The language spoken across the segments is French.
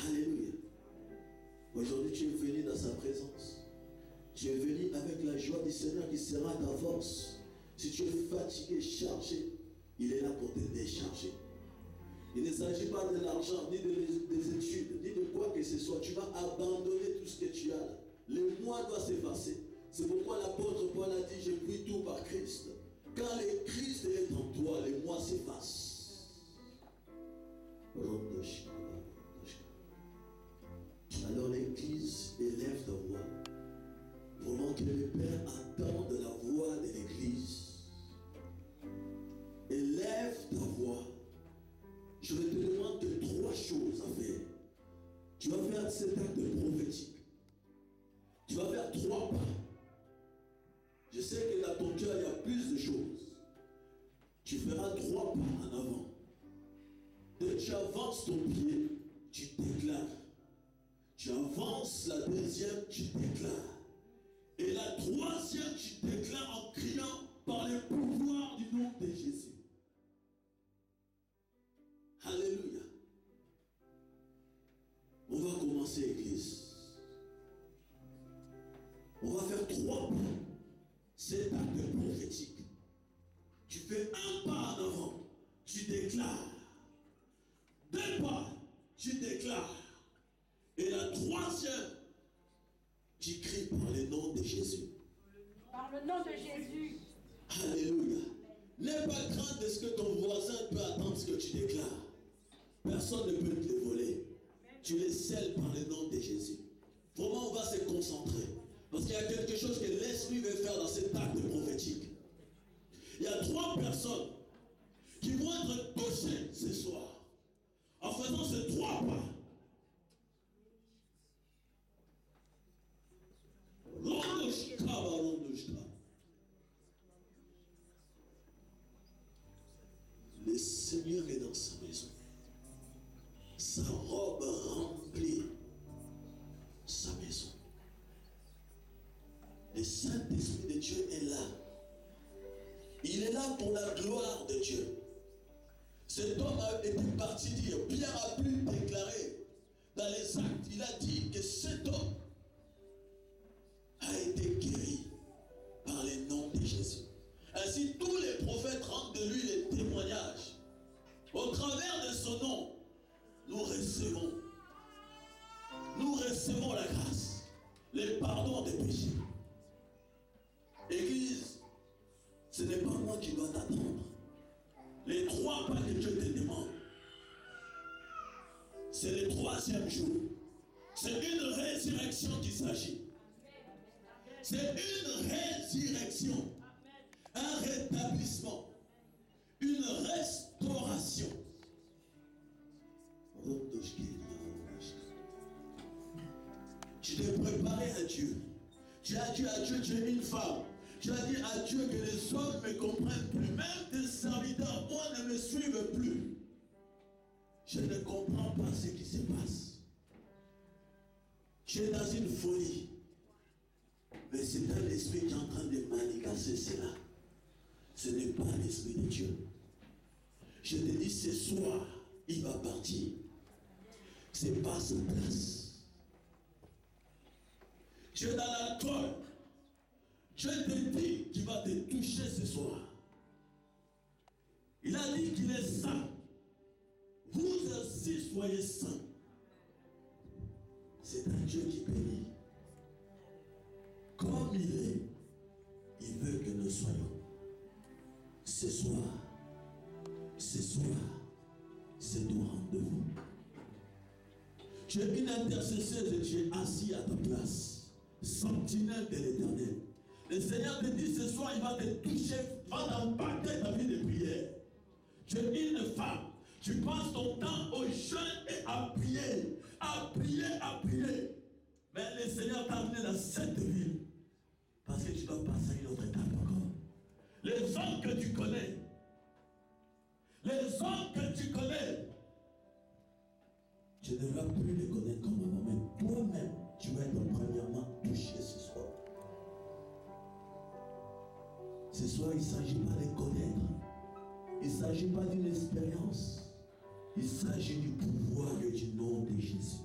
Alléluia. Aujourd'hui, tu es venu dans sa présence. Tu es venu avec la joie du Seigneur qui sera ta force. Si tu es fatigué, chargé, il est là pour te décharger. Il ne s'agit pas de l'argent, ni des études, ni de quoi que ce soit. Tu vas abandonner tout ce que tu as là. Le moi doit s'effacer. C'est pourquoi l'apôtre Paul a dit, j'ai pris tout par Christ. Quand le Christ est en toi, le moi s'efface. Alors l'Église élève ta voix. Vraiment que le Père entende la voix de l'Église. Élève ta voix. Je te demande que 3 choses à faire. Tu vas faire cet acte prophétique. Tu vas faire 3 pas. Je sais que dans ton cœur, il y a plus de choses. Tu feras 3 pas en avant. Dès que tu avances ton pied, tu déclares. Tu avances la deuxième, tu déclares. Et la troisième, tu déclares en criant par le pouvoir du nom de Jésus. Alléluia. On va commencer, Église. On va faire 3 pas. C'est acte prophétique. Tu fais 1 pas en avant. Tu déclares. 2 pas. Tu déclares. Et la troisième, tu cries par le nom de Jésus. Par le nom de Jésus. Alléluia. N'aie pas crainte de ce que ton voisin peut attendre ce que tu déclares. Personne ne peut te le voler. Tu les scelles par le nom de Jésus. Vraiment, on va se concentrer. Parce qu'il y a quelque chose que l'Esprit veut faire dans cet acte prophétique. Il y a 3 personnes qui vont être touchées ce soir en faisant ces 3 pas. Le Seigneur est dans sa maison. Sa robe remplit sa maison. Le Saint-Esprit de Dieu est là. Il est là pour la gloire de Dieu. Cet homme a été parti dire, Pierre a pu déclarer dans les actes, il a dit que cet homme a été guéri par le nom de Jésus. Ainsi, tous les prophètes rendent de lui les témoignages. Au travers de son nom, nous recevons la grâce, le pardon des péchés. Église, ce n'est pas moi qui dois t'attendre. Les 3 pas que Dieu te demande, c'est le 3e jour. C'est une résurrection qu'il s'agit. C'est une résurrection, un rétablissement, une restauration. Tu t'es préparé à Dieu. Tu as dit à Dieu, tu es une femme. Tu as dit à Dieu que les hommes ne me comprennent plus. Même tes serviteurs, moi, ne me suivent plus. Je ne comprends pas ce qui se passe. Tu es dans une folie. Mais c'est un esprit qui est en train de manigancer cela. Ce n'est pas l'esprit de Dieu. Je te dis ce soir, il va partir. C'est pas sa place. Tu es dans l'alcool. Dieu te dit qu'il va te toucher ce soir. Il a dit qu'il est saint. Vous aussi soyez saints. C'est un Dieu qui bénit. Comme il est, il veut que nous soyons. Ce soir, c'est ton rendez-vous. Tu es une intercesseuse et tu es assis à ta place, sentinelle de l'Éternel. Le Seigneur te dit ce soir, il va te toucher, il va t'impacter ta vie de prière. Tu es une femme, tu passes ton temps au jeûne et à prier, à prier, à prier. Mais le Seigneur t'a amené dans cette ville parce que tu dois passer à une autre étape encore. Les hommes que tu connais, tu ne vas plus les connaître comme avant, mais toi-même, tu vas être premièrement touché ce soir. Ce soir, il ne s'agit pas de connaître. Il ne s'agit pas d'une expérience. Il s'agit du pouvoir et du nom de Jésus.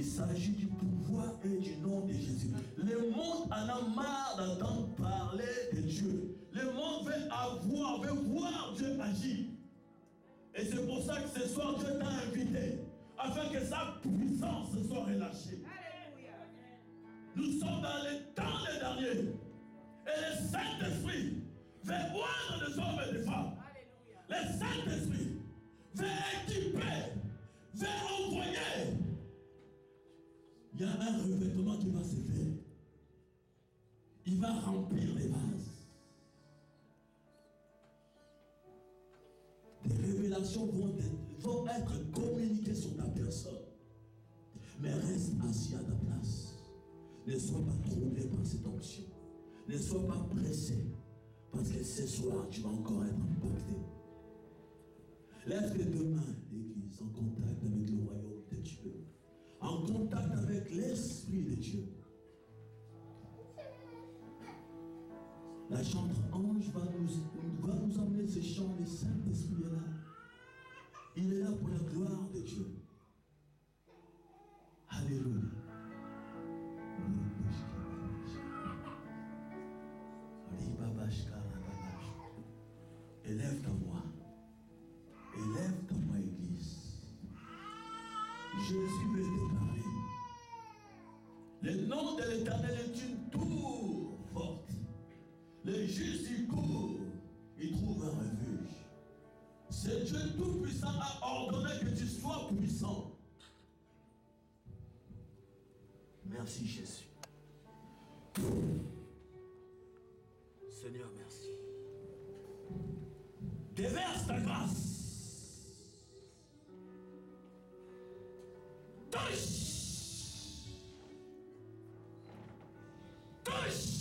Il s'agit du pouvoir et du nom de Jésus. Le monde en a marre d'entendre parler de Dieu. Le monde veut voir Dieu agir. Et c'est pour ça que ce soir, Dieu t'a invité, afin que sa puissance soit relâchée. Nous sommes dans les temps les derniers. Et le Saint-Esprit veut voir les hommes et les femmes. Le Saint-Esprit veut équiper, veut envoyer. Il y a un revêtement qui va se faire. Il va remplir les vases. Des révélations vont être communiquées sur ta personne. Mais reste assis à ta place. Ne sois pas troublé par cette onction. Ne sois pas pressé. Parce que ce soir, tu vas encore être impacté. Lève tes deux mains, l'Église, en contact avec le royaume de Dieu. En contact avec l'Esprit de Dieu. La chantre ange va nous amener ce chant. Le Saint-Esprit est là. Il est là pour la gloire de Dieu. Alléluia. Élève ta voix. Élève ta voix, Église. Jésus veut te parler. Le nom de l'Éternel est une tour forte. Le juste y court, il trouve un refuge. C'est Dieu Tout-Puissant a ordonné que tu sois puissant. Merci Jésus. Seigneur, merci. Déverse ta grâce. Touche. Touche.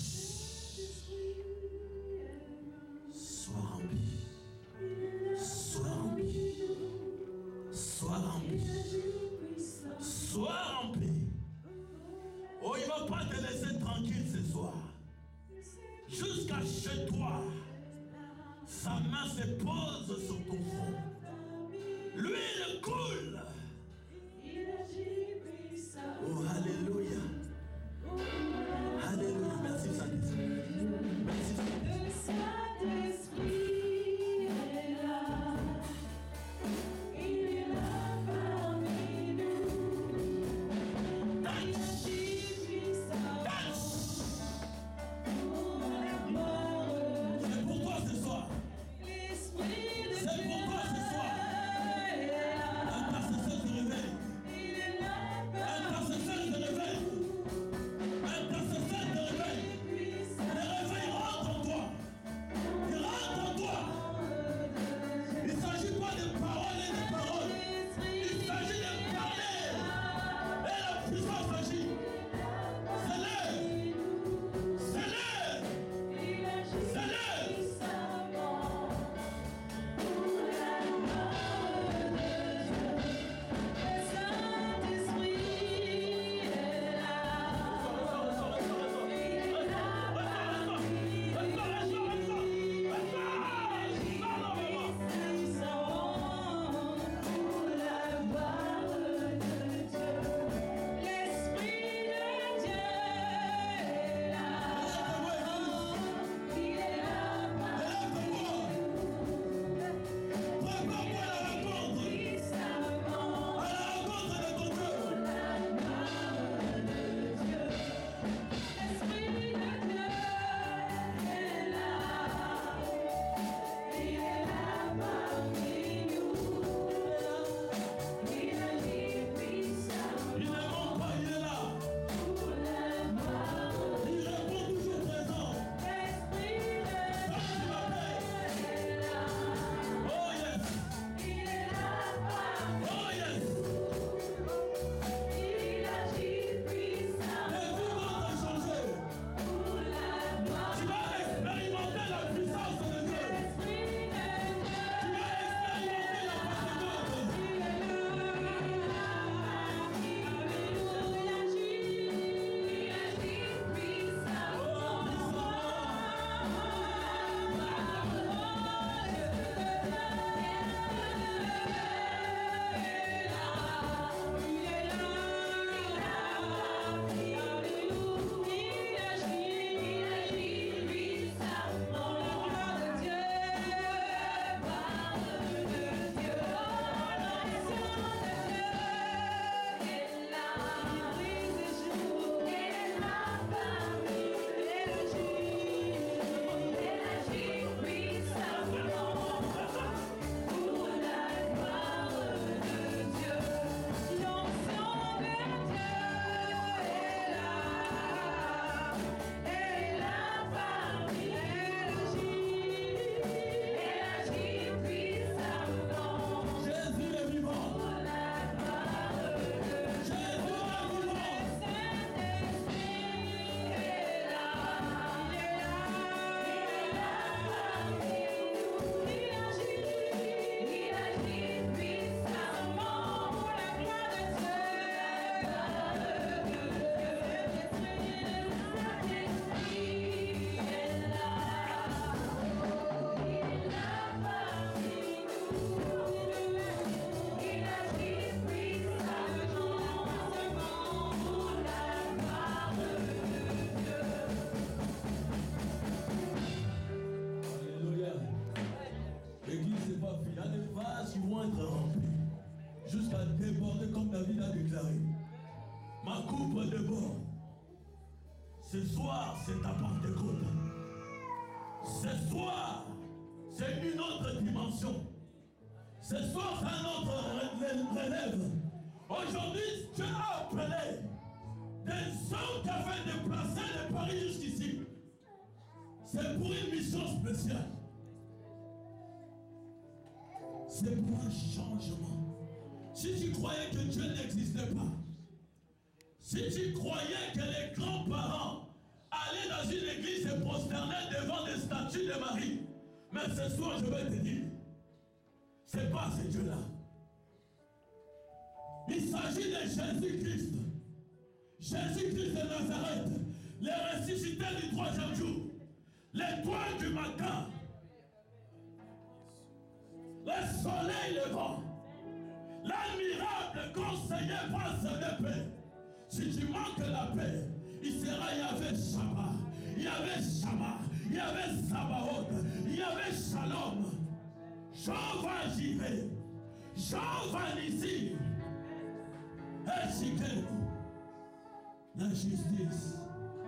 Sois rempli. Sois rempli. Sois rempli. Sois rempli. Oh, il ne va pas te laisser tranquille ce soir. Jusqu'à chez toi, sa main se pose sur ton front. L'huile coule. Oh, alléluia. Alléluia. Merci Saint-Esprit. Merci Saint-Esprit. C'est pour toi ce soir. a débordé comme David a déclaré. Ma coupe déborde. Ce soir, c'est ta Pentecôte. Ce soir, c'est une autre dimension. Ce soir, c'est un autre relève. Aujourd'hui, Dieu a appelé des hommes qui avaient déplacé de Paris jusqu'ici. C'est pour une mission spéciale. C'est pour un changement. Si tu croyais que Dieu n'existait pas, si tu croyais que les grands-parents allaient dans une église et prosternaient devant des statues de Marie, mais ce soir, je vais te dire, c'est pas ce Dieu-là. Il s'agit de Jésus-Christ. Jésus-Christ de Nazareth, le ressuscité du 3e jour, l'étoile du matin, le soleil levant, l'admirable conseiller prince de paix. Si tu manques la paix, il y avait Shabbat, il y avait Shama, il y avait Sabaoth, il y avait Shalom. Jehovah Jireh, Jehovah Nissi, et Shikenu, la justice,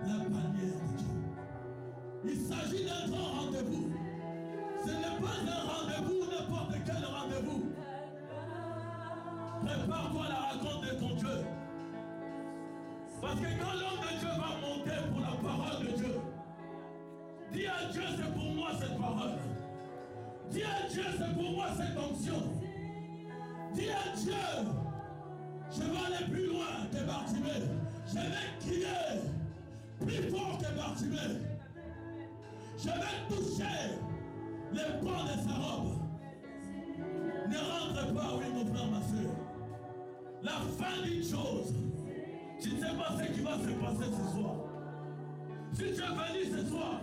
la bannière de Dieu. Il s'agit d'un grand rendez-vous. Ce n'est pas un rendez-vous, n'importe quel rendez-vous. Prépare-toi à la rencontre de ton Dieu. Parce que quand l'homme de Dieu va monter pour la parole de Dieu, dis à Dieu, c'est pour moi cette parole. Dis à Dieu, c'est pour moi cette onction. Dis à Dieu, je vais aller plus loin que Bartimée. Je vais crier plus fort que Bartimée. Je vais toucher les pans de sa robe. Ne rentre pas, oui, mon frère, ma soeur. La fin d'une chose, tu ne sais pas ce qui va se passer ce soir. Si tu es venu ce soir,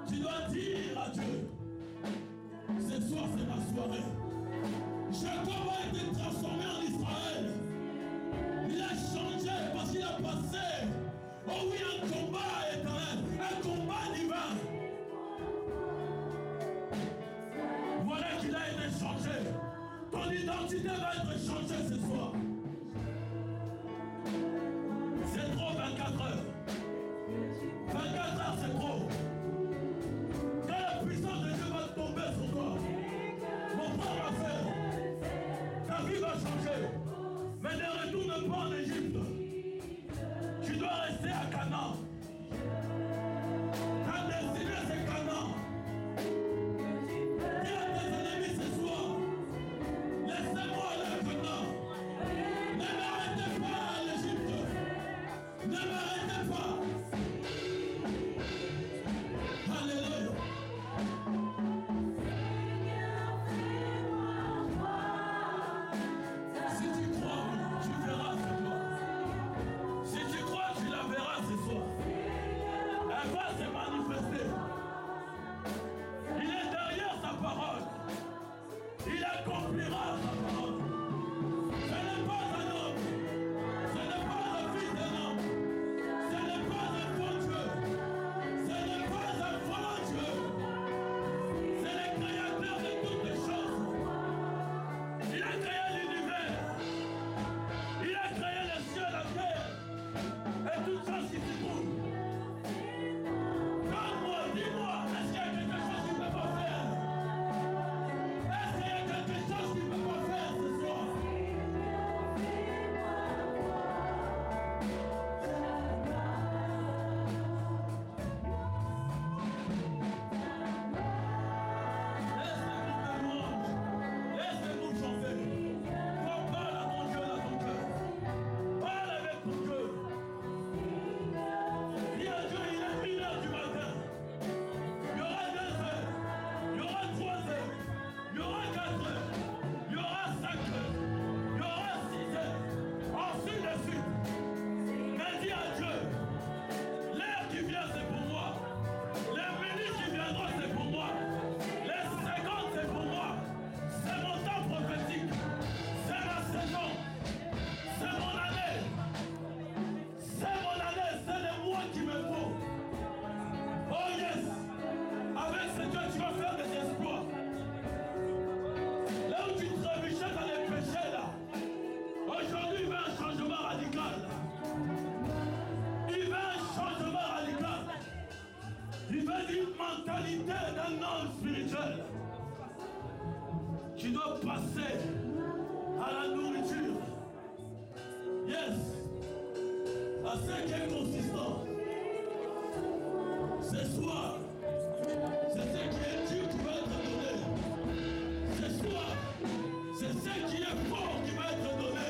tu dois dire à Dieu, ce soir c'est ma soirée. Jacob a été transformé en Israël. Il a changé parce qu'il a passé, oh oui, un combat éternel, un combat divin. Voilà qu'il a été changé. Ton identité va être changée ce soir. C'est trop 24 heures. 24 heures c'est trop. Quand la puissance de Dieu va tomber sur toi, mon frère, ma frère, ta vie va changer. Mais ne retourne pas en Égypte. Tu dois rester à Canaan. Ta destinée c'est Canaan. Dis à tes ennemis ce soir, laissez-moi aller à Canaan. Ne m'arrêtez pas à l'Égypte. Ne m'arrêtez pas. Alléluia. Si tu crois, tu verras cette gloire. ce qui est consistant. Ce soir, c'est ce qui est dur qui va être donné. Ce soir, c'est ce qui est fort qui va être donné.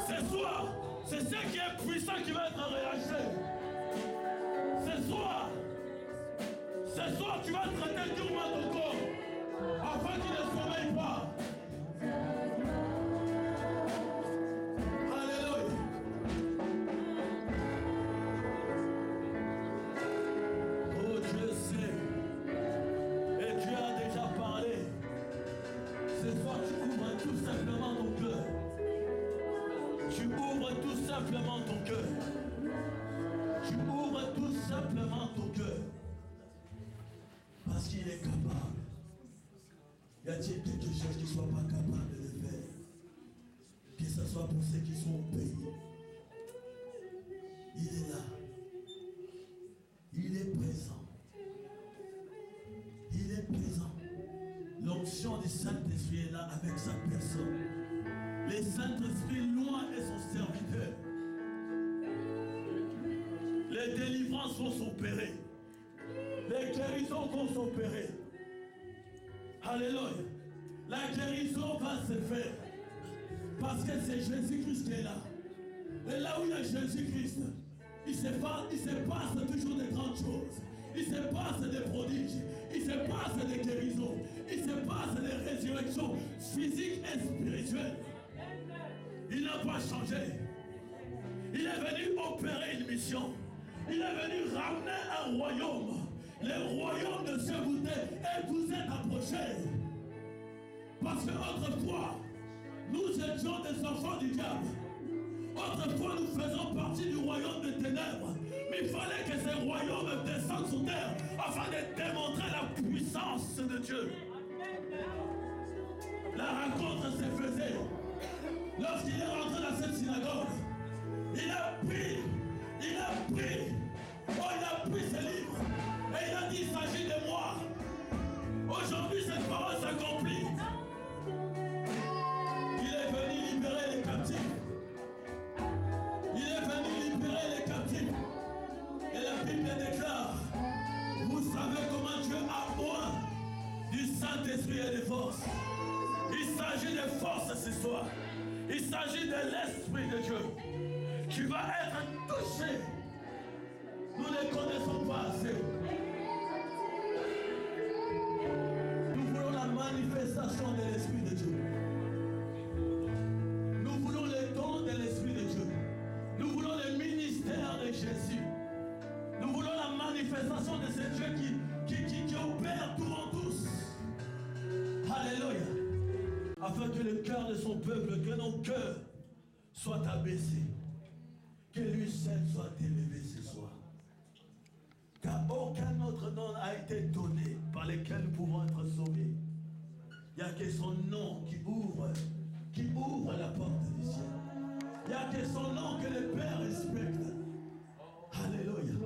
Ce soir, c'est ce qui est puissant qui va être relâché. Ce soir, tu vas traiter durement ton corps afin qu'il ne sommeille pas. Alléluia. Oh, Dieu sait. Et Dieu a déjà parlé. Ce soir, tu ouvres tout simplement ton cœur. Tu ouvres tout simplement ton cœur. Tu ouvres tout simplement ton cœur. Parce qu'il est capable. Y a-t-il quelque chose qui ne soit pas capable de le faire? Que ce soit pour ceux qui sont au pays. Il est là. Il est présent. Il est présent. L'onction du Saint-Esprit est là avec sa personne. Le Saint-Esprit loin est son serviteur. Les délivrances vont s'opérer. Les guérisons vont s'opérer. Alléluia. La guérison va se faire. Parce que c'est Jésus-Christ qui est là. Et là où il y a Jésus-Christ, il se passe toujours des grandes choses. Il se passe des prodiges. Il se passe des guérisons. Il se passe des résurrections physiques et spirituelles. Il n'a pas changé. Il est venu opérer une mission. Il est venu ramener un royaume. Le royaume de ce goûter. Et vous êtes approchés. Parce que autrefois, nous étions des enfants du diable. Autrefois, nous faisons partie du royaume des ténèbres. Mais il fallait que ce royaume descende sur terre afin de démontrer la puissance de Dieu. La rencontre se faisait. Lorsqu'il est rentré dans cette synagogue, il a pris ce livre et il a dit, il s'agit de moi. Aujourd'hui, cette parole s'accomplit. Il est venu libérer les captifs. Il est venu libérer les captifs. Et la Bible déclare, vous savez comment Dieu a besoin du Saint-Esprit et des forces. Il s'agit de force ce soir. Il s'agit de l'Esprit de Dieu qui va être touché. Nous ne connaissons pas assez. Nous voulons la manifestation de l'Esprit de Dieu. Nous voulons les dons de l'Esprit de Dieu. Nous voulons le ministère de Jésus. Nous voulons la manifestation de ce Dieu qui opère tout en tous. Alléluia. Afin que le cœur de son peuple, que nos cœurs soient abaissés. Que lui seul soit élevé ce soir. Car aucun autre nom a été donné par lequel nous pouvons être sauvés. Il n'y a que son nom qui ouvre la porte du ciel. Il n'y a que son nom que le Père respecte. Alléluia.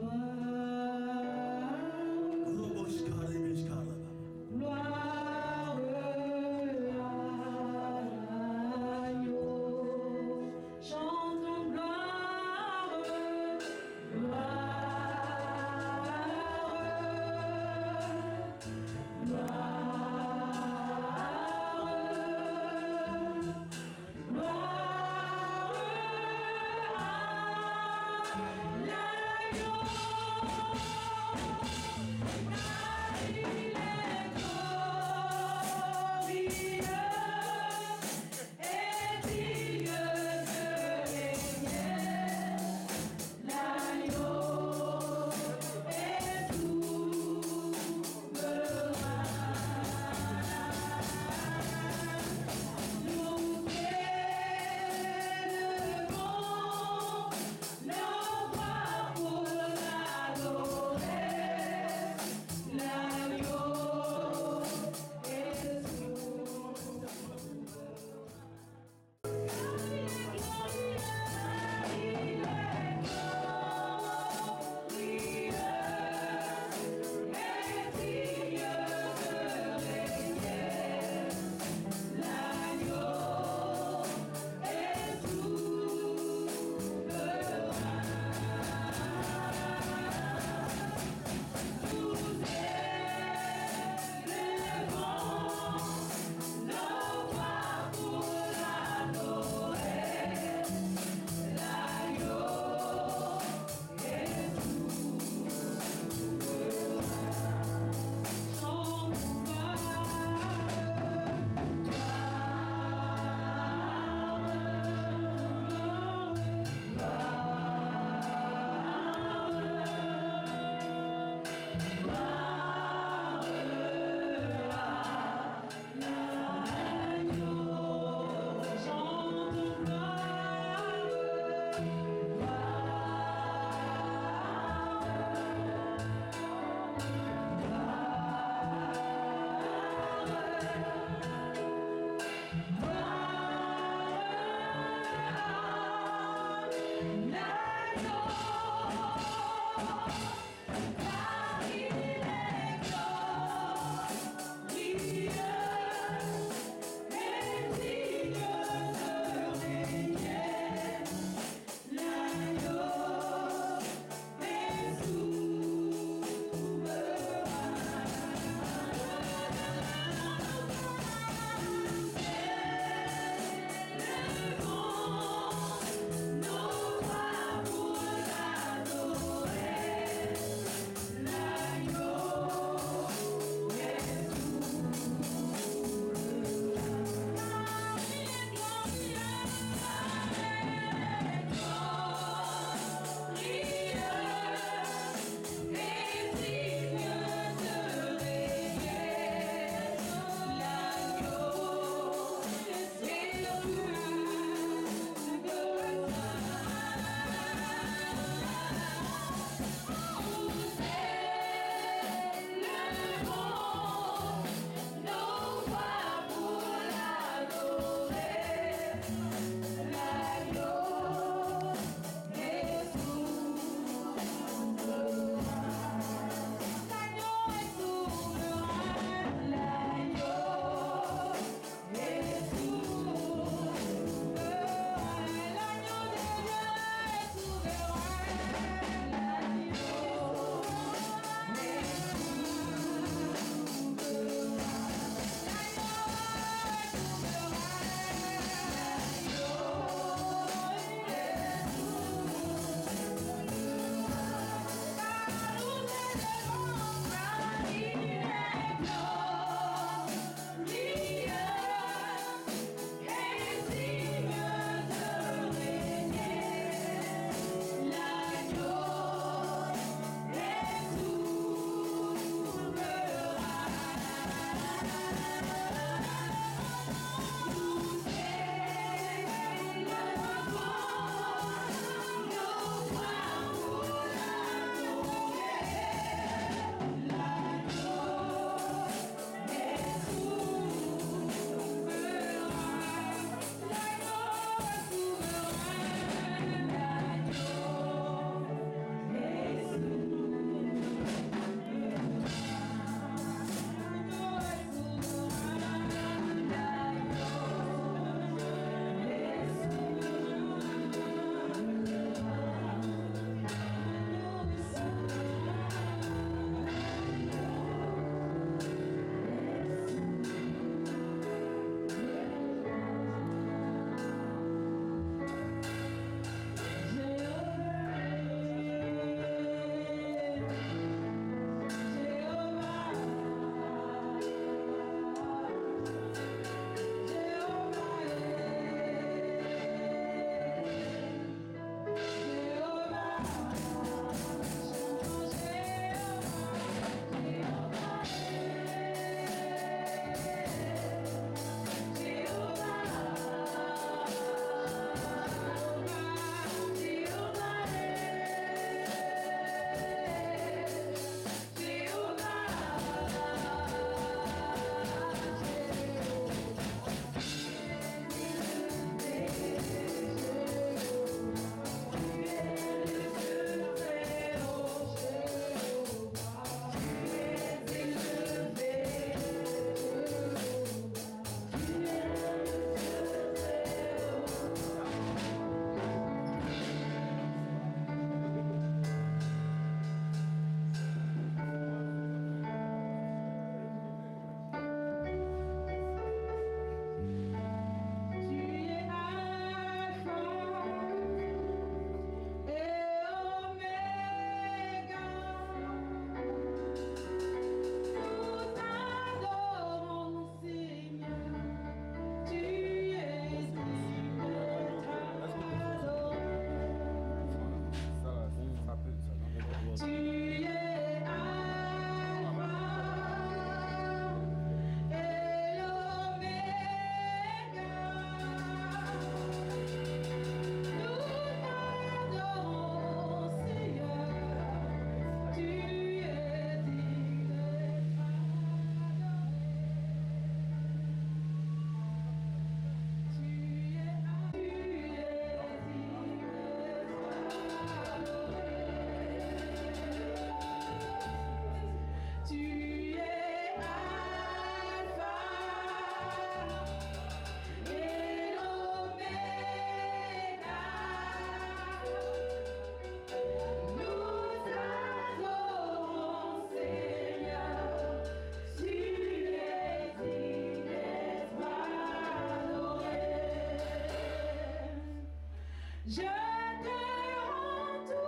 Je te rends toute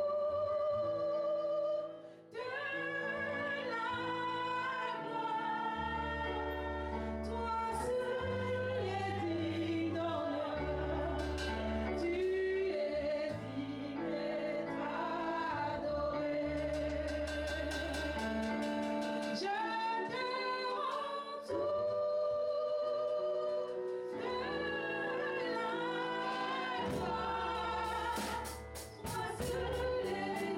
la gloire. Toi seul es digne d'honneur. Tu es digne d'être adoré. Je te rends toute la gloire. Toi seul es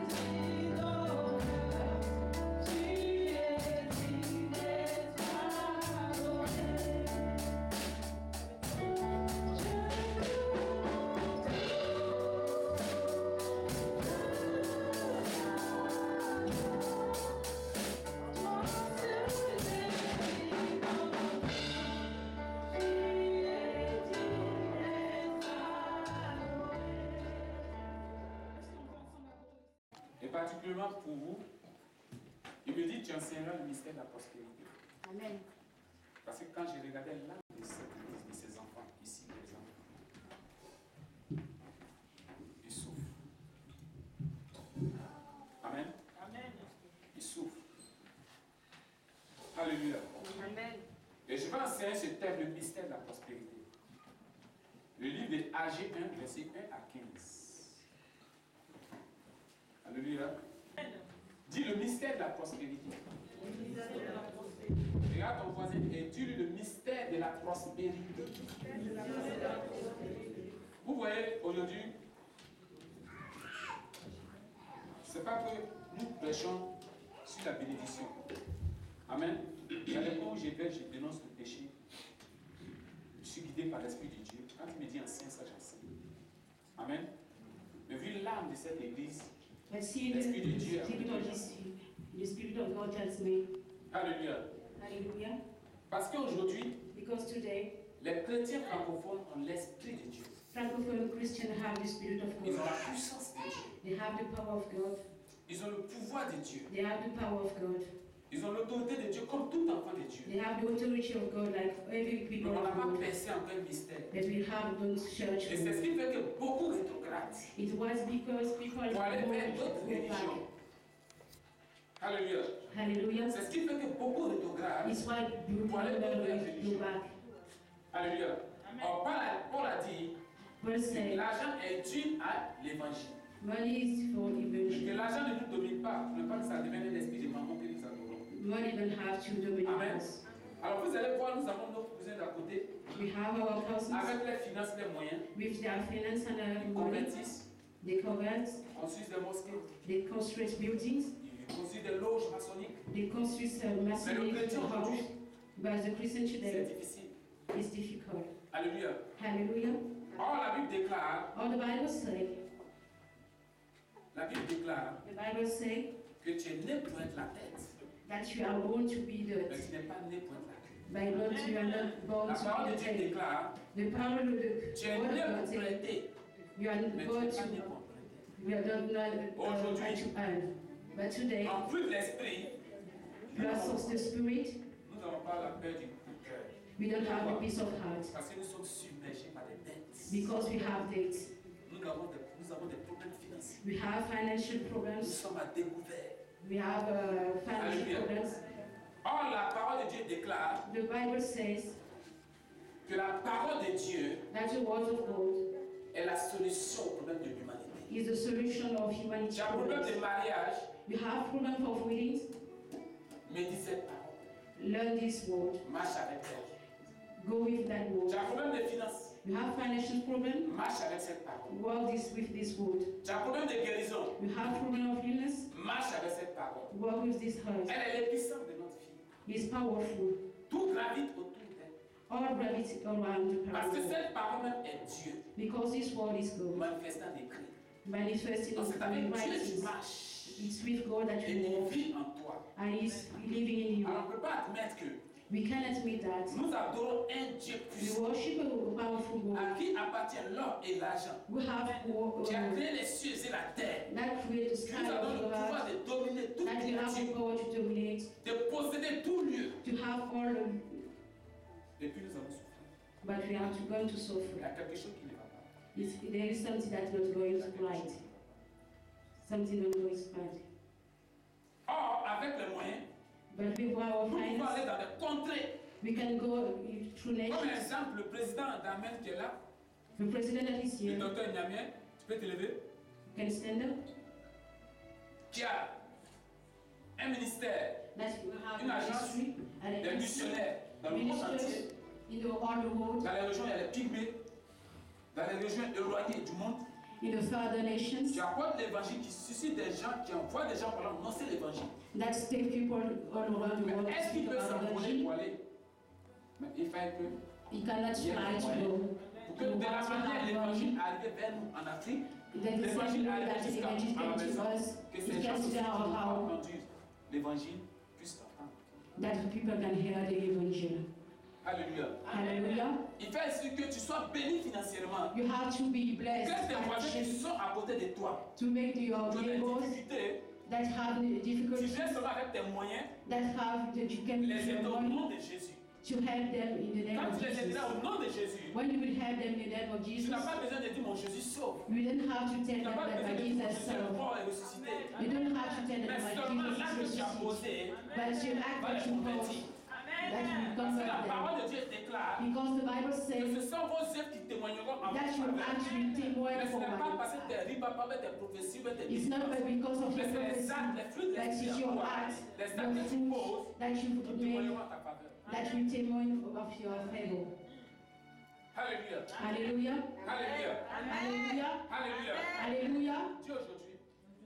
digne d'honneur. Tu es digne d'être adoré. Et particulièrement pour vous, il me dit tu enseigneras le mystère de la prospérité. Amen. Parce que quand j'ai regardé l'âme de cette église, de ces enfants ici présents, ils souffrent. Amen. Amen. Ils souffrent. Alléluia. Amen. Et je vais enseigner ce thème, le mystère de la prospérité. Le livre de Agé 1, verset 1 à 15. Alléluia. Dis le mystère de la prospérité. Regarde ton voisin et dis-lui le mystère de la prospérité. Vous voyez, aujourd'hui, c'est pas que nous prêchons sur la bénédiction. Amen. Il y a des fois où je dénonce le péché. Je suis guidé par l'Esprit de Dieu. Quand il me dit enseigne, ça j'enseigne. Amen. Mais vu l'âme de cette église, But see, the Spirit of God tells me, alléluia. hallelujah, Parce qu'aujourd'hui, because today, les chrétiens francophones ont l'Esprit de Dieu. Francophone Christians have the Spirit of Ils ont God. la puissance de Dieu. They have the power of God. Ils ont le pouvoir de Dieu. They have the power of God. Ils ont l'autorité de Dieu comme tout enfant de Dieu. They have the authority of God like every Mais people on n'a of pas God. percé encore un mystère. That we have those church. Et c'est ce qui fait que beaucoup rétrogradent It was because people pour aller vers d'autres go religions. back. Alléluia. Hallelujah. C'est ce qui fait que beaucoup rétrogradent It's why pour aller vers d'autres people go religions. back. Alléluia. Or, Paul a dit Paul que said, l'argent est dû à l'évangile. money is for Et que evangelism. l'argent ne nous domine pas. Ne pas que ça devienne un esprit de maman que nous adorons. Money don't have to dominate Amen. us. Alors vous allez voir, nous avons nos cousins d'à côté, We have our cousins avec les finances, les moyens, with their finance and ils money. convertissent, They convert, construisent des mosquées, they construct buildings, ils construisent des loges maçonniques. they construct Masonic chrétien house. aujourd'hui, But the Christian C'est today difficile. is difficult. Alléluia. Hallelujah. Or la Bible déclare, All the Bible say, la Bible déclare que tu es né pour être la tête, that you are born to be mais the tu n'es pas né pour être la tête. by God you are not born La to parole be de the Dieu head. déclare, The power of the tu es word né of pour God say, prêter, you are mais tu n'es born pas né to pour prêter. we are not Aujourd'hui, to earn. But today, En plus de l'esprit, plus of the spirit, nous n'avons pas la paix du cœur. we don't have a peace of heart Parce que nous sommes submergés par des dettes. because we have debts. Nous avons des problèmes financiers. We have financial Nous problems. sommes à découvert. We have financial Hallelujah. problems. Or, la parole de Dieu déclare The Bible says que la parole de Dieu that the word of God est la solution au problème de l'humanité. is the solution of humanity Tu as un problème de problems. mariage, You have problem of weddings. médite cette parole. Learn this word. Marche avec elle. Go with that Tu word. as un problème de finances, You have financial problem. marche avec cette parole. Work this with this word. Tu as un problème de guérison, You have problem of illness. marche avec cette parole. Work with this heart. Elle est l'épicentre de notre vie. It's powerful. Tout gravite autour d'elle. All gravity around the Parce que power. cette parole même est Dieu, Because this word is God. manifestant des cris. Manifesting Donc c'est avec in Dieu que tu writings. marches. It's with God that Et you il walk. vit en toi. And He's living in you. Alors on ne peut pas admettre que We can admit that. nous adorons un Dieu We puissant worship a powerful à God. qui appartient l'or et l'argent. We have Qui a créé les cieux et la terre. that create the Qui sky nous a donné le of pouvoir God. de dominer toute That we have the créature, power to dominate. de posséder tout lieu. To have all. Et puis nous avons souffert. But we have to go to Il y a suffer. quelque chose qui ne va pas. there is something that's not going right. Something not going right. Or, avec les moyens, But with our nous pouvons aller finance, dans des contrées. we can go through Comme nations. exemple, le président d'Amen qui est là, The president that is le here docteur Niamien, tu peux te lever, can stand up. qui a un ministère, That we have Une a agence ministry and des a missionnaires dans le monde entier. ministers in all the world, Dans les régions, il y a les pygmées. Dans les régions éloignées du monde, in the further nations, tu apportes l'évangile qui suscite des gens, qui envoient des gens pour annoncer l'évangile. that take people all around the Mais world to est-ce qu'il speak peut about s'envoler the pour aller? Mais il faut que, He cannot fly to go. pour que de la manière l'évangile arrive vers nous en Afrique, That the same l'évangile way arrive that the jusqu'à evangelist la came maison, to us, que it ces gens comes qui to our ont house, entendu l'évangile puissent entendre. that the people can hear the evangel. Alléluia. Hallelujah. Il fait ainsi que tu sois béni financièrement. You have to be blessed Que tes voisins qui financially sont à côté de toi, to make your qui ont des neighbors difficultés, that have the tu difficulties, viens seulement avec tes moyens, that have that you can les use aider your au money nom de Jésus. to help them in the name Quand of tu les Jesus. aideras au nom de Jésus, When you will help them in the name of tu Jesus, n'as pas besoin de dire mon Jésus sauve. you don't have to Tu tell n'as them pas that besoin my de dire mon Jesus Jésus est served. mort et ressuscité. You don't have to tell them Mais that seulement my l'acte que Jesus tu is as resuscitated. posé But you act va that les you convertir. post, that you Parce que la convert them. parole de Dieu déclare Because the Bible que says ce sont vos œuvres qui témoigneront en that you votre faveur. actually take more Mais ce for n'est pas money. parce que tes riba, pas tes prophéties, mais tes It's not because of mais your c'est les prophecy, actes, les fruits de that l'esprit is en your toi, act, les actes your que tu fruit poses, that you qui make, témoigneront en ta faveur. that you take more of your favor. Alléluia. Hallelujah. Alléluia. Hallelujah. Alléluia. Hallelujah. Dis aujourd'hui,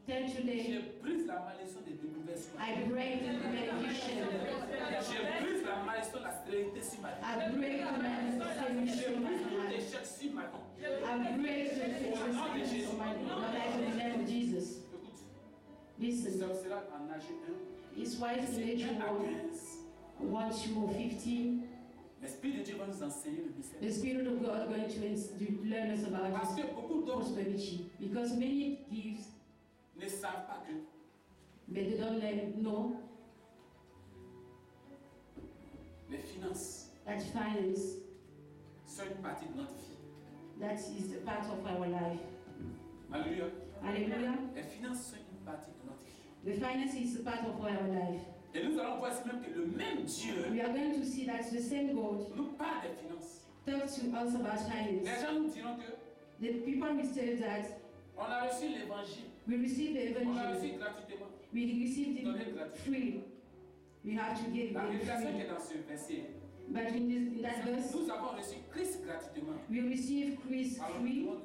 Tell today, je brise la malédiction des découvertes sur ma vie. I break the malediction. Je brise la malédiction de la stérilité sur ma vie. I break the malediction Je of my brise tout life. échec sur ma vie. I break the malediction of my life in the name of Jesus. Écoute, Listen, ça sera en âge 1. it's why in C'est Nature 1 à 1, 15. 1 to 15, L'Esprit de Dieu va nous enseigner le mystère. the Spirit of God going to learn us about Parce que beaucoup d'autres prosperity. Because many gives, ne savent pas que but they don't know les finances that finance, sont une partie de notre vie. that is a part of our life. Alléluia. Hallelujah. Les finances sont une partie de notre vie. The finance is a part of our life. Et nous allons voir ici même que le même Dieu We are going to see that the same God nous parle des finances. talks to us about Les finance. gens nous diront que The people will say that on a reçu l'évangile, we receive the on a evangel, reçu gratuitement. we received it freely. We have to give La it révélation qui freely. est dans ce verset, But in that verse, nous avons reçu Christ gratuitement. we receive Christ Alors nous free, devons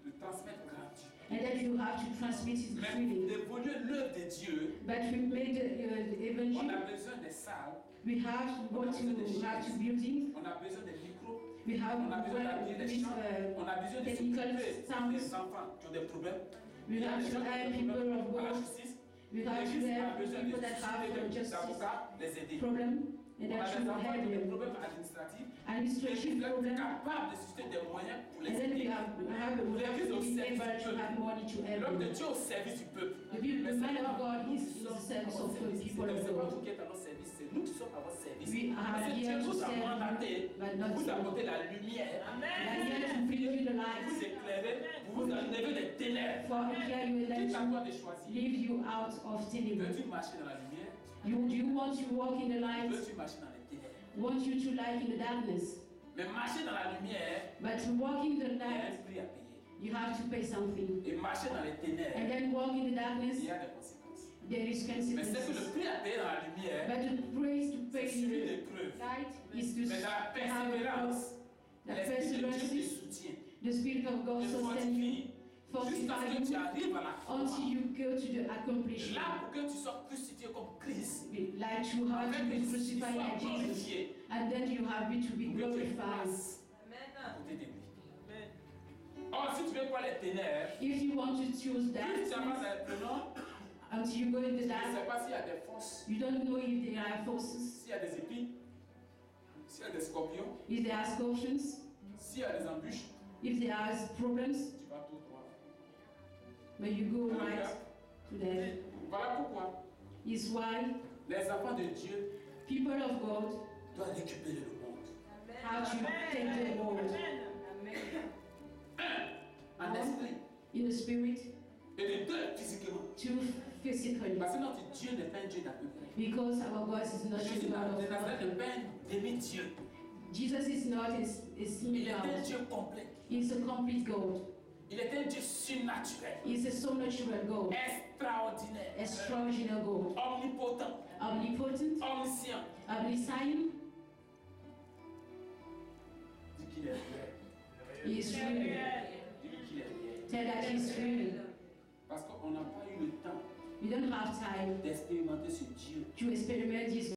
le transmettre gratuit. and then you have to transmit it Mais freely. pour évoluer l'œuvre de Dieu, But we made the on evangel. a besoin des salles, We have to go to buildings. on a besoin des micros, We have on a besoin d'habiller les gens, on a besoin de technical s'occuper sounds. des enfants qui ont des problèmes. We Il y a have des to gens qui hire ont des people problèmes of à la God. justice. We have to L'Église a help besoin people that have de justice d'avocats, les aider. problem, and On that a should des enfants qui ont help des them. problèmes administratifs. Administrative L'Église est problem, capable de susciter des moyens pour les and then we aider. have to be able to have money to L'homme de help them. Dieu au service du peuple. The people, Mais the c'est man pas of God nous is qui the sommes service à of votre the service. people of C'est pas God. vous qui êtes à notre service, c'est nous qui sommes à votre service. We are Parce que here Dieu to nous a serve, mandaté but pour not vous to. apporter la lumière, We are here to bring you the pour light, vous éclairer, pour vous enlever des ténèbres. for here you Qui let t'attend to de choisir? leave you out of sin. Veux-tu marcher dans la lumière? Do you want to walk in the light? Veux-tu marcher dans les ténèbres? Want you to like in the darkness? Mais marcher dans la lumière, But to walk in the il y a un light, prix à payer. you have to pay something. Et marcher dans les And ténèbres, then walk in the il darkness, y a des conséquences. there is Mais c'est que le consequences. prix à payer dans la lumière, But the praise to c'est pay suivi in d'épreuves. the light is to Mais dans la have a persévérance, the l'Esprit de Dieu te perseverance, soutient, the Spirit of God te sustain you, fortifie, jusqu'à ce fortify que tu you arrives à la until croix. you go to the accomplishment. Là, pour que tu sois crucifié comme Christ, Like you have to avec be que tu crucified sois like Jesus, glorifié, and then you have to be pour que tu aies glorified. place à côté de lui. Or, si tu veux pas les ténèbres, If you want to choose plus tu avances darkness dans les prenons, until you go in the je ne sais dark, pas s'il y a des forces, you don't know if there are forces, s'il y a des épines, s'il y a des scorpions, if there are scorpions, s'il y a des embûches, if there are problems, tu vas tout droit. but you go right to them. Voilà pourquoi Is why les enfants de Dieu people of God doivent récupérer le monde. have to take the world. Un, physically. Parce que notre Dieu n'est pas un Dieu d'à peu près. Because our God is not just Jésus a God de of Nazareth n'est God. pas un demi-Dieu. Jesus is not a Il est semi-God. un Dieu complet. He's a complete God. Il est un Dieu surnaturel. He's a supernatural God. Extraordinaire. Extraordinary God. Omnipotent. Omnipotent. Omniscient. Omniscient. Dis qu'il est vrai. He is real. Dis qu'il est vrai. Tell that he's real. Parce qu'on n'a pas eu le temps We don't have time d'expérimenter ce Dieu to experiment this